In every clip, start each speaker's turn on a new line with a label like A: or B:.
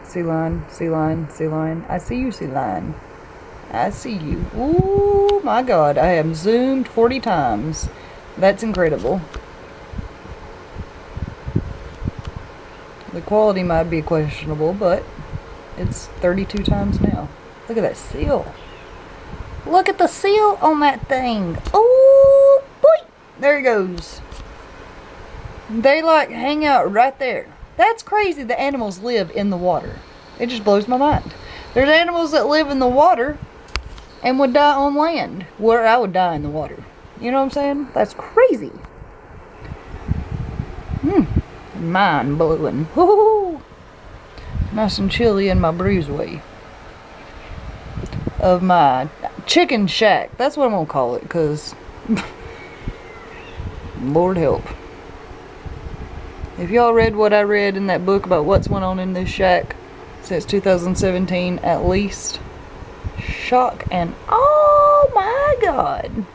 A: Sea lion, sea lion, sea lion. I see you, sea lion. I see you. Ooh, my God. I am zoomed 40 times. That's incredible. The quality might be questionable, but it's 32 times now. Look at that seal. Look at the seal on that thing. Oh, boy. There he goes. They like hang out right there. That's crazy that animals live in the water. It just blows my mind. There's animals that live in the water and would die on land, where I would die in the water. You know what I'm saying? That's crazy. Mind blowing. Woo-hoo-hoo. Nice and chilly in my breezeway of my chicken shack. That's what I'm gonna call it, because Lord help. If y'all read what I read in that book about what's went on in this shack since 2017 at least, shock and oh my God.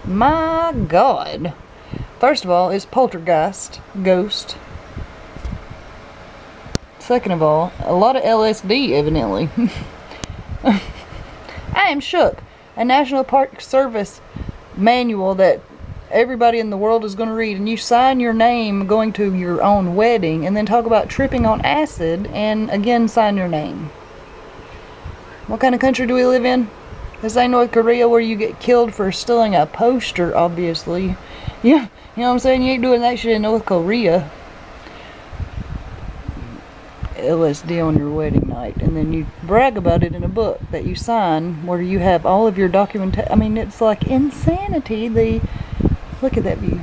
A: My God. First of all, it's poltergeist, ghost. Second of all, a lot of LSD evidently. I am shook. A National Park Service manual that everybody in the world is going to read, and you sign your name going to your own wedding, and then talk about tripping on acid, and again sign your name. What kind of country do we live in? This ain't North Korea where you get killed for stealing a poster, obviously. Yeah, you know what I'm saying? You ain't doing that shit in North Korea. LSD on your wedding night, and then you brag about it in a book that you sign where you have all of your documentation. I mean, it's like insanity. Look at that view.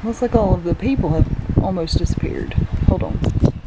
A: Looks like all of the people have almost disappeared. Hold on.